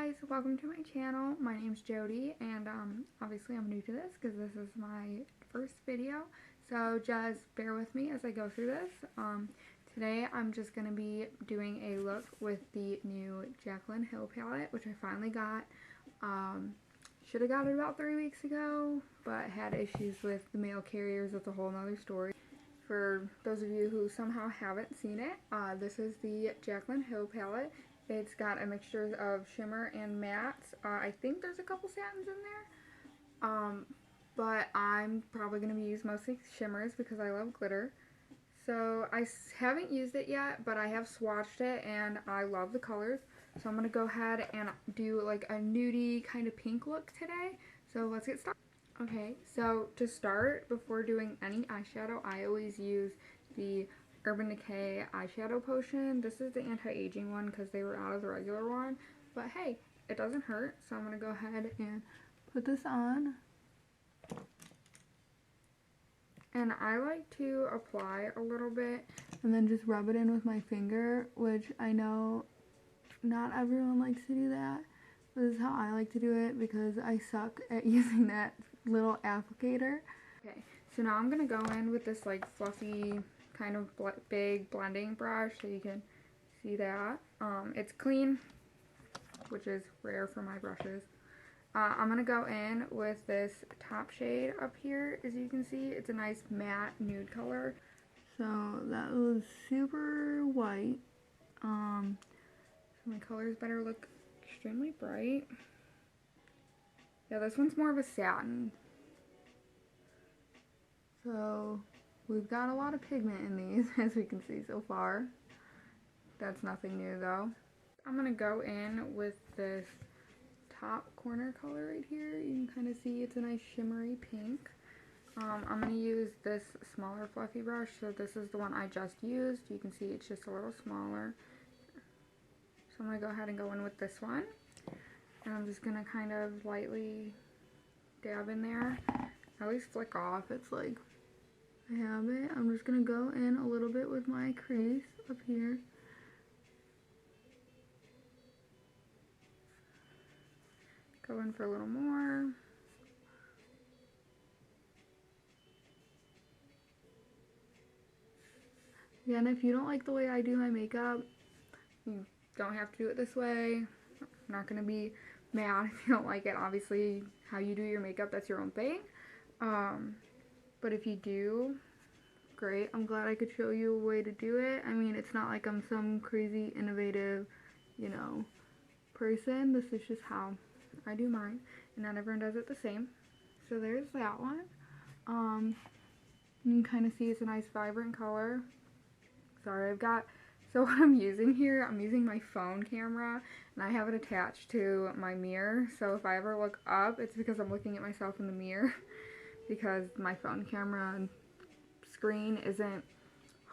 guys, welcome to my channel. My name's Jody, and obviously I'm new to this because this is my first video, so just bear with me as I go through this. Today I'm just going to be doing a look with the new Jaclyn Hill palette, which I finally got. Should have got it about 3 weeks ago, but had issues with the mail carriers. That's a whole nother story. For those of you who somehow haven't seen it, this is the Jaclyn Hill palette. It's got a mixture of shimmer and mattes. I think there's a couple satins in there, but I'm probably going to be using mostly shimmers because I love glitter. So I haven't used it yet, but I have swatched it and I love the colors. So I'm going to go ahead and do like a nudie kind of pink look today. So let's get started. Okay, so to start, before doing any eyeshadow, I always use the Urban Decay eyeshadow potion. This is the anti-aging one because they were out of the regular one, but hey, it doesn't hurt. So I'm going to go ahead and put this on. And I like to apply a little bit and then just rub it in with my finger, which I know not everyone likes to do that. This is how I like to do it because I suck at using that little applicator. Okay, so now I'm going to go in with this like fluffy kind of big blending brush so you can see that. It's clean, which is rare for my brushes. I'm going to go in with this top shade up here. As you can see, it's a nice matte nude color. So that was super white. So my colors better look extremely bright. Yeah, this one's more of a satin. So we've got a lot of pigment in these, as we can see so far. That's nothing new though. I'm going to go in with this top corner color right here. You can kind of see it's a nice shimmery pink. I'm going to use this smaller fluffy brush. So this is the one I just used. You can see it's just a little smaller. So I'm going to go ahead and go in with this one. And I'm just going to kind of lightly dab in there. I always flick off. It's like I have it. I'm just going to go in a little bit with my crease up here. Go in for a little more. Again, if you don't like the way I do my makeup, you don't have to do it this way. I'm not going to be mad if you don't like it. Obviously, how you do your makeup, that's your own thing. But if you do, great. I'm glad I could show you a way to do it. I mean, it's not like I'm some crazy innovative, you know, person. This is just how I do mine, and not everyone does it the same. So there's that one. You can kind of see it's a nice vibrant color. Sorry, so what I'm using here, I'm using my phone camera, and I have it attached to my mirror, so if I ever look up, it's because I'm looking at myself in the mirror, because my phone camera screen isn't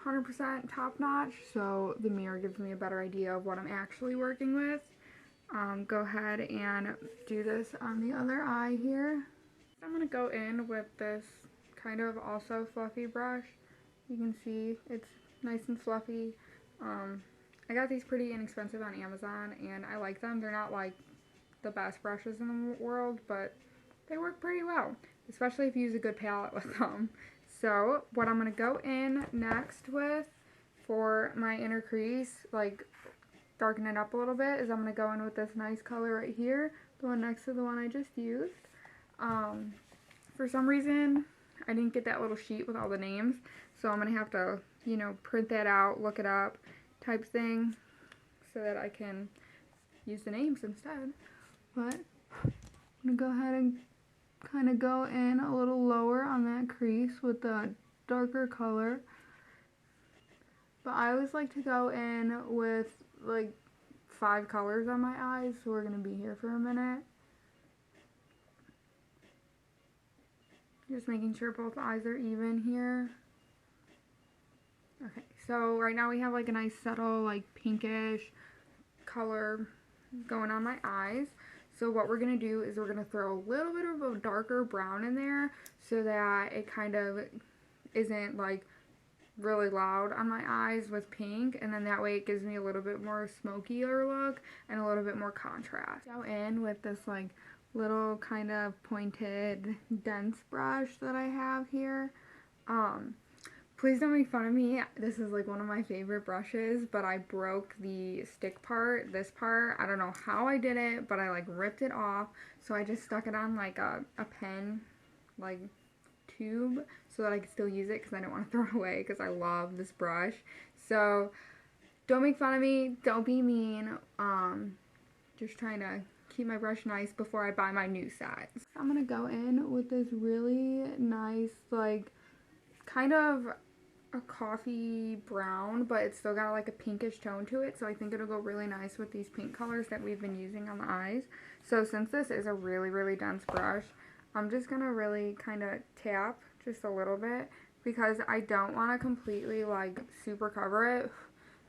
100% top-notch, so the mirror gives me a better idea of what I'm actually working with. Go ahead and do this on the other eye here. I'm going to go in with this kind of also fluffy brush. You can see it's nice and fluffy. I got these pretty inexpensive on Amazon, and I like them. They're not like the best brushes in the world, but they work pretty well, especially if you use a good palette with them. So what I'm going to go in next with for my inner crease, like darken it up a little bit, is I'm going to go in with this nice color right here, the one next to the one I just used. For some reason, I didn't get that little sheet with all the names, so I'm going to have to, you know, print that out, look it up type thing, so that I can use the names instead. But I'm going to go ahead and kind of go in a little lower on that crease with the darker color. But I always like to go in with like 5 colors on my eyes, so we're going to be here for a minute. Just making sure both eyes are even here. Okay, so right now we have like a nice subtle like pinkish color going on my eyes. So what we're going to do is we're going to throw a little bit of a darker brown in there so that it kind of isn't like really loud on my eyes with pink, and then that way it gives me a little bit more smokier look and a little bit more contrast. Go in with this like little kind of pointed dense brush that I have here. Please don't make fun of me. This is like one of my favorite brushes, but I broke the stick part, this part. I don't know how I did it, but I like ripped it off. So I just stuck it on like a pen, like tube, so that I could still use it because I didn't want to throw it away because I love this brush. So don't make fun of me. Don't be mean. Just trying to keep my brush nice before I buy my new set. I'm going to go in with this really nice, like, kind of a coffee brown, but it's still got like a pinkish tone to it, so I think it'll go really nice with these pink colors that we've been using on the eyes. So since this is a really, really dense brush, I'm just going to really kind of tap just a little bit because I don't want to completely like super cover it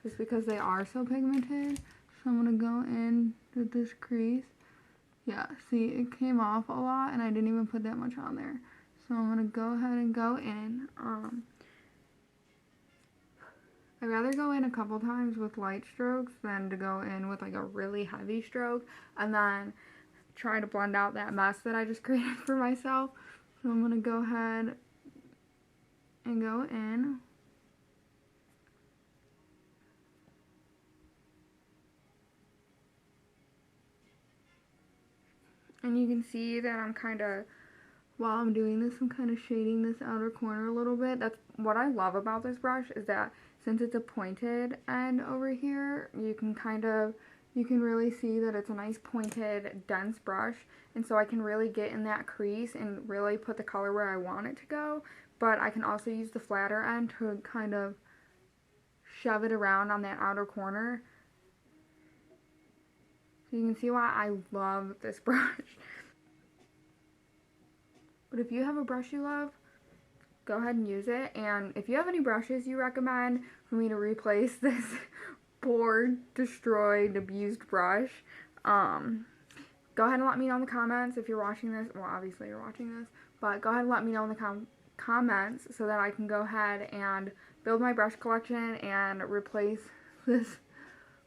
just because they are so pigmented. So I'm going to go in with this crease. Yeah, see, it came off a lot and I didn't even put that much on there. So I'm going to go ahead and go in. I'd rather go in a couple times with light strokes than to go in with like a really heavy stroke and then try to blend out that mess that I just created for myself. So I'm going to go ahead and go in. And you can see that I'm kind of, while I'm doing this, I'm kind of shading this outer corner a little bit. That's what I love about this brush, is that since it's a pointed end over here, you can really see that it's a nice pointed, dense brush. And so I can really get in that crease and really put the color where I want it to go. But I can also use the flatter end to kind of shove it around on that outer corner. So you can see why I love this brush. But if you have a brush you love, go ahead and use it. And if you have any brushes you recommend for me to replace this bored, destroyed, abused brush, go ahead and let me know in the comments if you're watching this. Well, obviously you're watching this, but go ahead and let me know in the comments so that I can go ahead and build my brush collection and replace this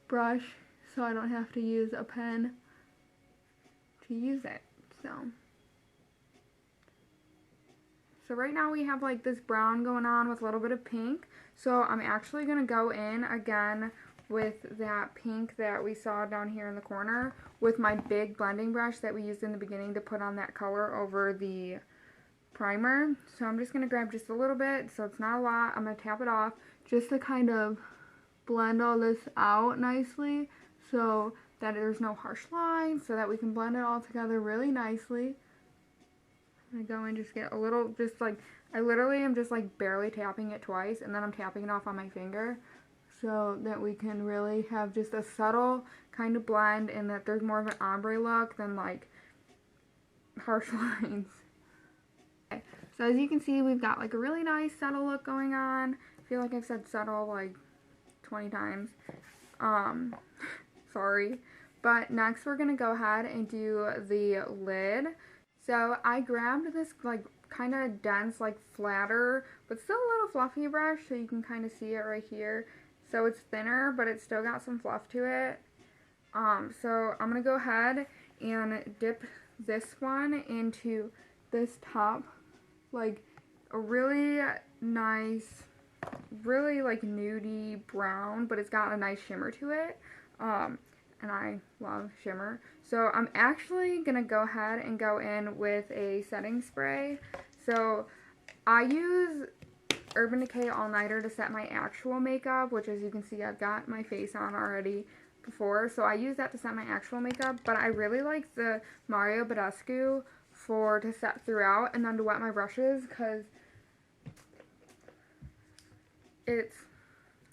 brush so I don't have to use a pen to use it. So right now we have like this brown going on with a little bit of pink. So I'm actually going to go in again with that pink that we saw down here in the corner with my big blending brush that we used in the beginning to put on that color over the primer. So I'm just going to grab just a little bit, so it's not a lot. I'm going to tap it off just to kind of blend all this out nicely so that there's no harsh lines, so that we can blend it all together really nicely. I go and just get a little, just like, I literally am just like barely tapping it twice, and then I'm tapping it off on my finger so that we can really have just a subtle kind of blend and that there's more of an ombre look than like harsh lines. Okay. So as you can see, we've got like a really nice subtle look going on. I feel like I've said subtle like 20 times. Sorry. But next we're going to go ahead and do the lid. So I grabbed this like kind of dense, like flatter, but still a little fluffy brush, so you can kind of see it right here. So it's thinner, but it's still got some fluff to it. So I'm going to go ahead and dip this one into this top, like a really nice, really like nudie brown, but it's got a nice shimmer to it. And I love shimmer. So I'm actually going to go ahead and go in with a setting spray. So I use Urban Decay All Nighter to set my actual makeup, which as you can see I've got my face on already before. So I use that to set my actual makeup, but I really like the Mario Badescu to set throughout and then to wet my brushes because it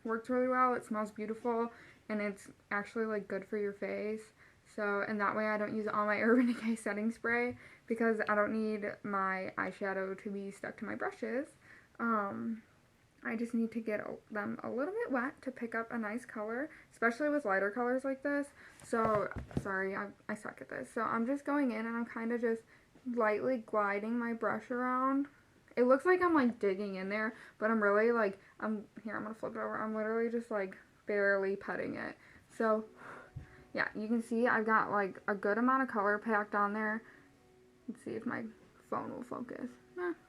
works really well, it smells beautiful, and it's actually like good for your face. So, and that way I don't use all my Urban Decay setting spray because I don't need my eyeshadow to be stuck to my brushes. I just need to get them a little bit wet to pick up a nice color, especially with lighter colors like this. So, sorry, I suck at this. So I'm just going in and I'm kind of just lightly gliding my brush around It looks like I'm like digging in there, but I'm really like, I'm gonna flip it over. I'm literally just like barely putting it. So yeah, you can see I've got like a good amount of color packed on there. Let's see if my phone will focus.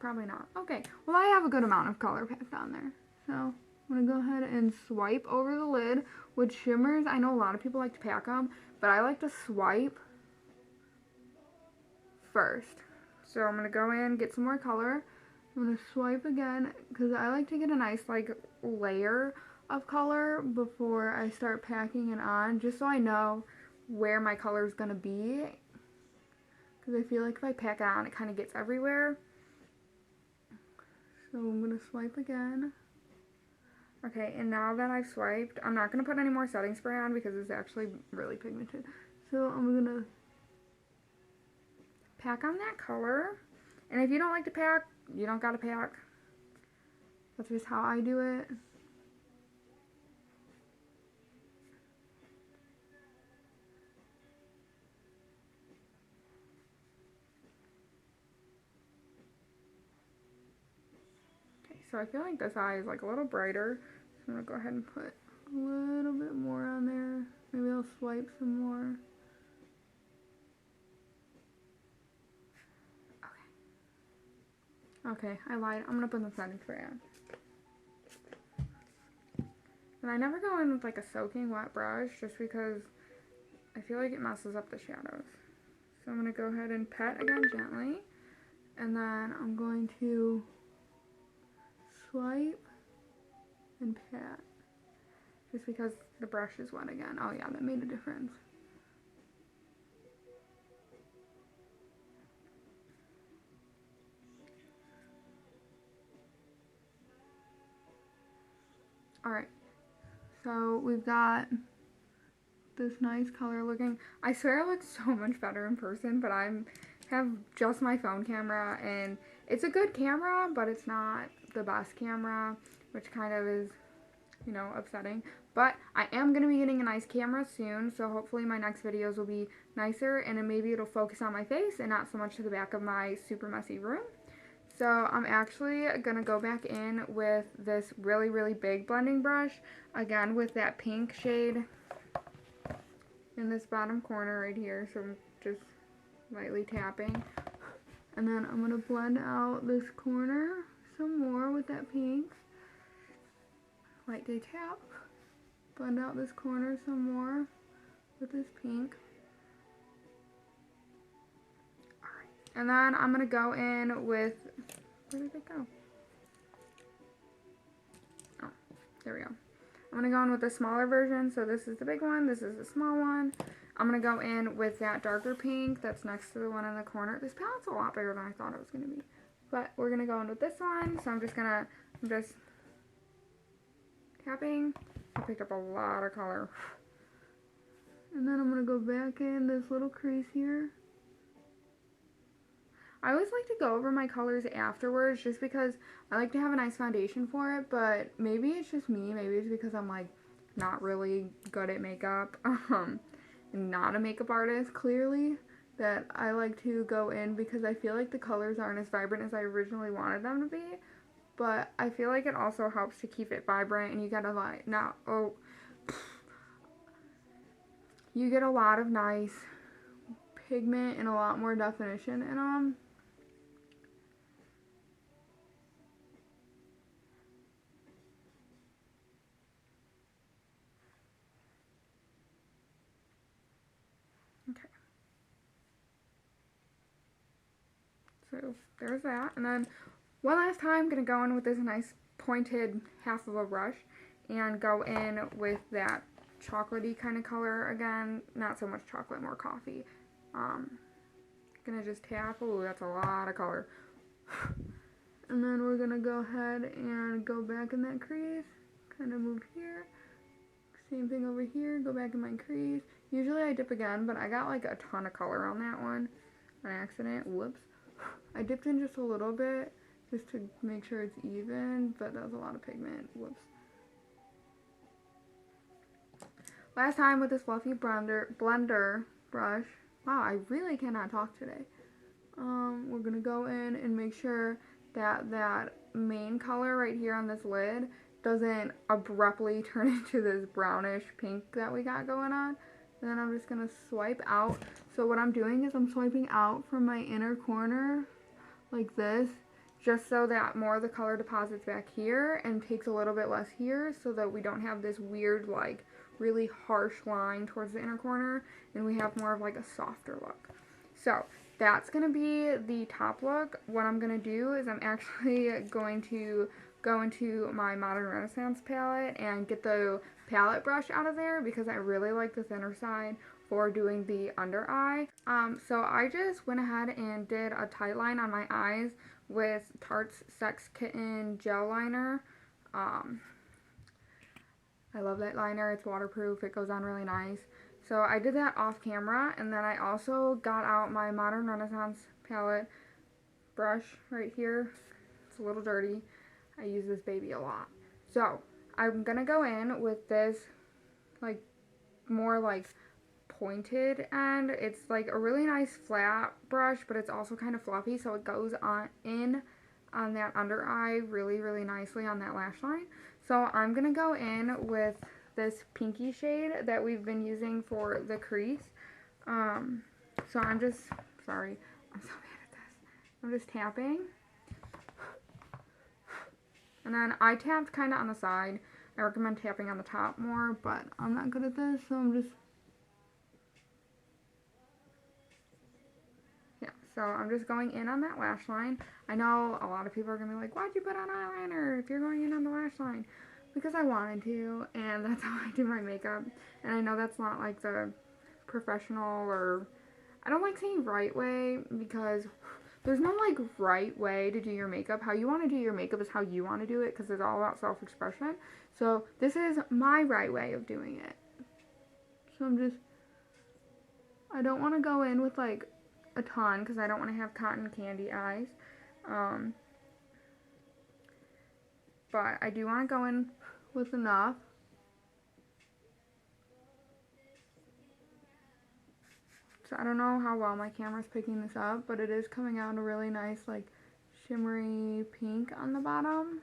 Probably not. Okay, well I have a good amount of color packed on there. So I'm gonna go ahead and swipe over the lid with shimmers. I know a lot of people like to pack them, but I like to swipe first. So I'm gonna go in, get some more color. I'm gonna swipe again because I like to get a nice like layer of color before I start packing it on, just so I know where my color is gonna be, because I feel like if I pack it on it kind of gets everywhere. So I'm gonna swipe again. Okay, and now that I've swiped, I'm not gonna put any more setting spray on because it's actually really pigmented. So I'm gonna pack on that color, and if you don't like to pack, you don't gotta pack. That's just how I do it. Okay, so I feel like this eye is like a little brighter, so I'm gonna go ahead and put a little bit more on there. Maybe I'll swipe some more. Okay, I lied. I'm gonna put the setting spray on. And I never go in with like a soaking wet brush just because I feel like it messes up the shadows. So I'm gonna go ahead and pat again gently, and then I'm going to swipe and pat just because the brush is wet again. Oh yeah, that made a difference. Alright, so we've got this nice color looking. I swear it looks so much better in person, but I have just my phone camera, and it's a good camera, but it's not the best camera, which kind of is, you know, upsetting. But I am going to be getting a nice camera soon, so hopefully my next videos will be nicer, and then maybe it'll focus on my face and not so much to the back of my super messy room. So I'm actually going to go back in with this really, really big blending brush, again with that pink shade in this bottom corner right here. So I'm just lightly tapping. And then I'm going to blend out this corner some more with that pink. Lightly tap. Blend out this corner some more with this pink. And then I'm going to go in with, where did it go? Oh, there we go. I'm going to go in with the smaller version. So this is the big one. This is the small one. I'm going to go in with that darker pink that's next to the one in the corner. This palette's a lot bigger than I thought it was going to be. But we're going to go in with this one. So I'm just tapping. I picked up a lot of color. And then I'm going to go back in this little crease here. I always like to go over my colors afterwards just because I like to have a nice foundation for it, but maybe it's just me. Maybe it's because I'm like not really good at makeup, not a makeup artist clearly, that I like to go in because I feel like the colors aren't as vibrant as I originally wanted them to be, but I feel like it also helps to keep it vibrant, and you get a lot, you get a lot of nice pigment and a lot more definition in them. Okay. So there's that. And then one last time, I'm going to go in with this nice pointed half of a brush and go in with that chocolatey kind of color again. Not so much chocolate, more coffee. Gonna just tap. Oh, that's a lot of color. And then we're gonna go ahead and go back in that crease. Kind of move here. Same thing over here. Go back in my crease. Usually I dip again, but I got like a ton of color on that one on accident. Whoops. I dipped in just a little bit just to make sure it's even, but that was a lot of pigment. Whoops. Last time with this fluffy blender brush. Wow, I really cannot talk today. We're gonna go in and make sure that main color right here on this lid doesn't abruptly turn into this brownish pink that we got going on. And then I'm just going to swipe out. So what I'm doing is I'm swiping out from my inner corner like this, just so that more of the color deposits back here and takes a little bit less here, so that we don't have this weird, like, really harsh line towards the inner corner, and we have more of like a softer look. So that's going to be the top look. What I'm going to do is I'm actually going to go into my Modern Renaissance palette and get the palette brush out of there, because I really like the thinner side for doing the under eye. So I just went ahead and did a tight line on my eyes with Tarte's Sex Kitten gel liner. I love that liner. It's waterproof. It goes on really nice. So I did that off camera, and then I also got out my Modern Renaissance palette brush right here. It's a little dirty. I use this baby a lot. So I'm gonna go in with this, like, more like pointed end. It's like a really nice flat brush, but it's also kind of fluffy, so it goes on that under eye really, really nicely on that lash line. So I'm gonna go in with this pinky shade that we've been using for the crease. So I'm just, sorry, I'm so bad at this. I'm just tapping. And then I tapped kind of on the side. I recommend tapping on the top more, but I'm not good at this, so I'm just, yeah, so I'm just going in on that lash line. I know a lot of people are going to be like, why'd you put on eyeliner if you're going in on the lash line? Because I wanted to, and that's how I do my makeup. And I know that's not like the professional, or, I don't like saying right way, because there's no like right way to do your makeup. How you want to do your makeup is how you want to do it, because it's all about self-expression. So this is my right way of doing it. So I don't want to go in with like a ton, because I don't want to have cotton candy eyes. But I do want to go in with enough. So I don't know how well my camera's picking this up, but it is coming out a really nice, like, shimmery pink on the bottom.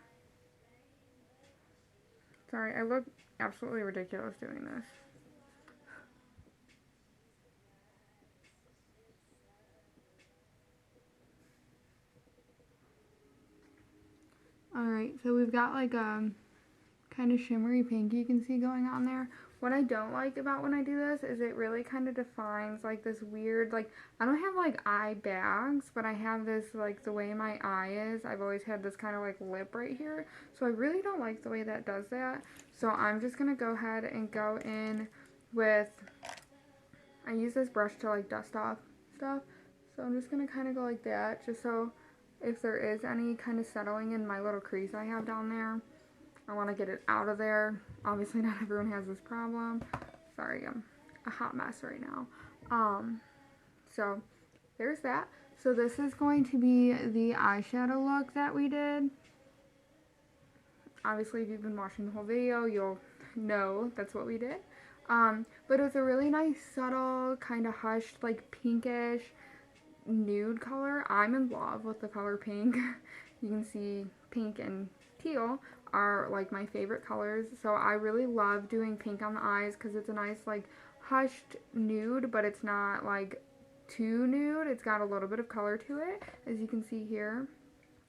Sorry, I look absolutely ridiculous doing this. Alright, so we've got like a kind of shimmery pink you can see going on there. What I don't like about when I do this is it really kind of defines like this weird, like, I don't have like eye bags, but I have this, like, the way my eye is, I've always had this kind of like lip right here, so I really don't like the way that does that. So I'm just gonna go ahead and go in with, I use this brush to like dust off stuff, so I'm just gonna kind of go like that, just so if there is any kind of settling in my little crease I have down there, I want to get it out of there. Obviously not everyone has this problem. Sorry, I'm a hot mess right now. So there's that. So this is going to be the eyeshadow look that we did. Obviously if you've been watching the whole video, you'll know that's what we did. But it was a really nice, subtle, kind of hushed, like pinkish nude color. I'm in love with the color pink. You can see pink and teal are like my favorite colors, so I really love doing pink on the eyes because it's a nice, like, hushed nude, but it's not like too nude. It's got a little bit of color to it, as you can see here.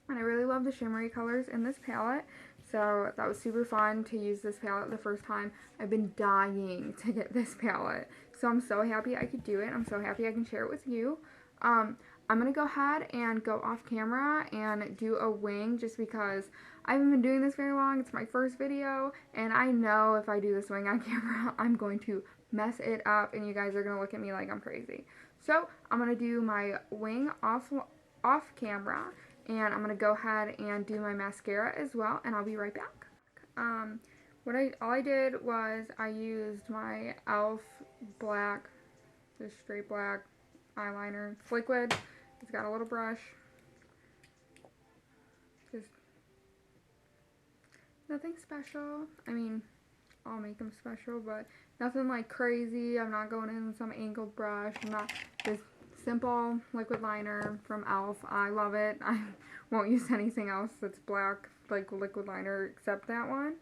And I really love the shimmery colors in this palette, so that was super fun to use this palette the first time. I've been dying to get this palette, so I'm so happy I could do it. I'm so happy I can share it with you. I'm going to go ahead and go off camera and do a wing, just because I haven't been doing this very long. It's my first video, and I know if I do this wing on camera, I'm going to mess it up, and you guys are going to look at me like I'm crazy. So I'm going to do my wing off camera, and I'm going to go ahead and do my mascara as well, and I'll be right back. All I did was I used my e.l.f. black, just straight black eyeliner. It's liquid. It's got a little brush. Just nothing special. I mean, I'll make them special, but nothing like crazy. I'm not going in with some angled brush. I'm not just simple liquid liner from e.l.f. I love it. I won't use anything else that's black, like liquid liner, except that one.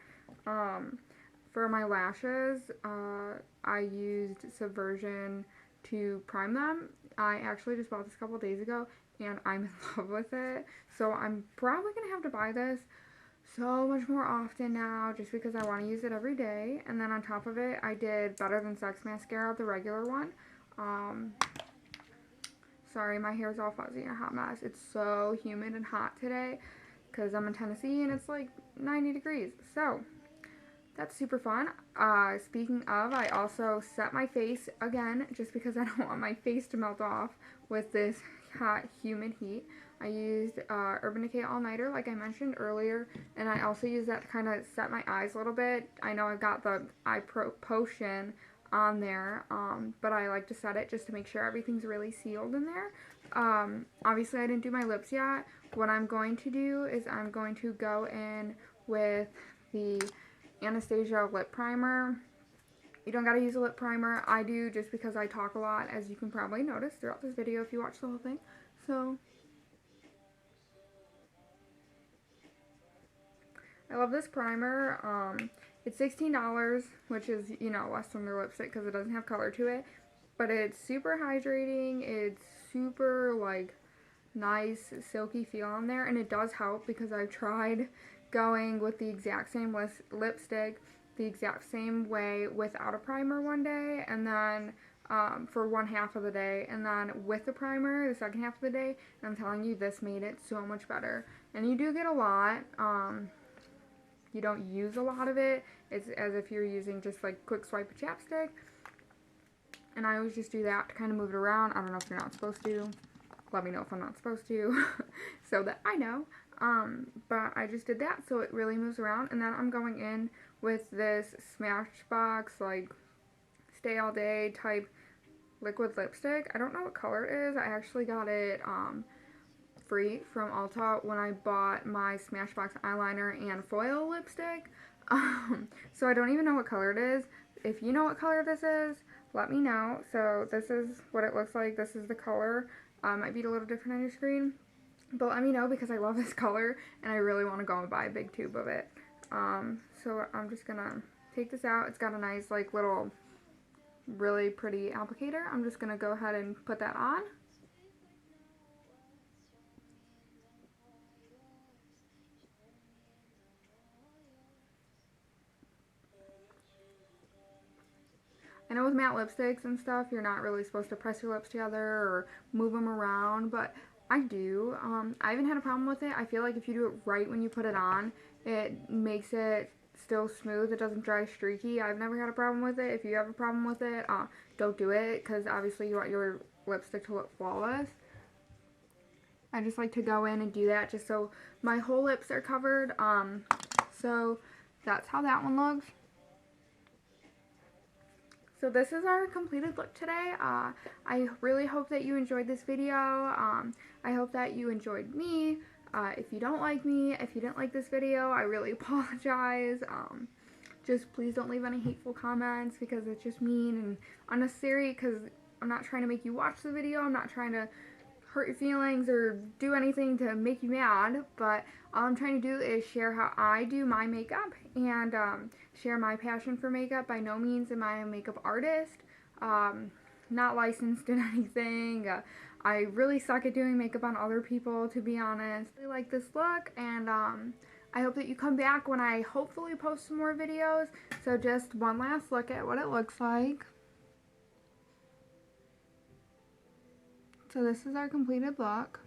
For my lashes, I used Subversion to prime them. I actually just bought this a couple days ago, and I'm in love with it. So I'm probably going to have to buy this so much more often now, just because I want to use it every day. And then on top of it, I did Better Than Sex mascara, the regular one. Sorry, my hair's all fuzzy and a hot mess. It's so humid and hot today because I'm in Tennessee and it's like 90 degrees. So that's super fun. Speaking of, I also set my face again just because I don't want my face to melt off with this hot, humid heat. I used Urban Decay All Nighter, like I mentioned earlier, and I also used that to kind of set my eyes a little bit. I know I've got the eye potion on there, but I like to set it just to make sure everything's really sealed in there. Obviously, I didn't do my lips yet. What I'm going to do is I'm going to go in with the Anastasia lip primer. You don't gotta use a lip primer. I do just because I talk a lot, as you can probably notice throughout this video if you watch the whole thing. So I love this primer. It's $16, which is, you know, less than their lipstick because it doesn't have color to it. But it's super hydrating. It's super, like, nice, silky feel on there. And it does help because I've tried going with the exact same lipstick the exact same way without a primer one day. And then for one half of the day. And then with the primer the second half of the day. And I'm telling you, this made it so much better. And you do get a lot. You don't use a lot of it. It's as if you're using just like quick swipe of chapstick. And I always just do that to kind of move it around. I don't know if you're not supposed to. Let me know if I'm not supposed to so that I know. But I just did that so it really moves around. And then I'm going in with this Smashbox like Stay All Day type liquid lipstick. I don't know what color it is. I actually got it free from Ulta when I bought my Smashbox eyeliner and foil lipstick. So I don't even know what color it is. If you know what color this is, let me know. So this is what it looks like. This is the color. Might be a little different on your screen, but let me know because I love this color and I really want to go and buy a big tube of it. So I'm just gonna take this out. It's got a nice like little really pretty applicator. I'm just gonna go ahead and put that on. I know with matte lipsticks and stuff, you're not really supposed to press your lips together or move them around, but I do. I haven't had a problem with it. I feel like if you do it right when you put it on, it makes it still smooth. It doesn't dry streaky. I've never had a problem with it. If you have a problem with it, don't do it because obviously you want your lipstick to look flawless. I just like to go in and do that just so my whole lips are covered. So that's how that one looks. So this is our completed look today. I really hope that you enjoyed this video. I hope that you enjoyed me. If you don't like me, if you didn't like this video, I really apologize. Just please don't leave any hateful comments because it's just mean and unnecessary because I'm not trying to make you watch the video. I'm not trying to hurt your feelings or do anything to make you mad, but all I'm trying to do is share how I do my makeup and share my passion for makeup. By no means am I a makeup artist, not licensed in anything. I really suck at doing makeup on other people, to be honest. I really like this look, and I hope that you come back when I hopefully post some more videos. So just one last look at what it looks like. So this is our completed look.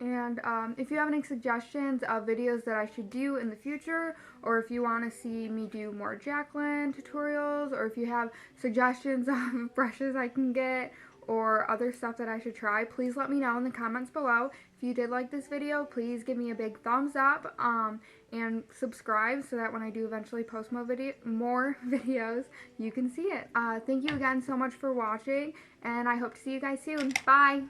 And if you have any suggestions of videos that I should do in the future, or if you want to see me do more Jaclyn tutorials, or if you have suggestions of brushes I can get, or other stuff that I should try, please let me know in the comments below. If you did like this video, please give me a big thumbs up and subscribe so that when I do eventually post more videos, you can see it. Thank you again so much for watching, and I hope to see you guys soon. Bye!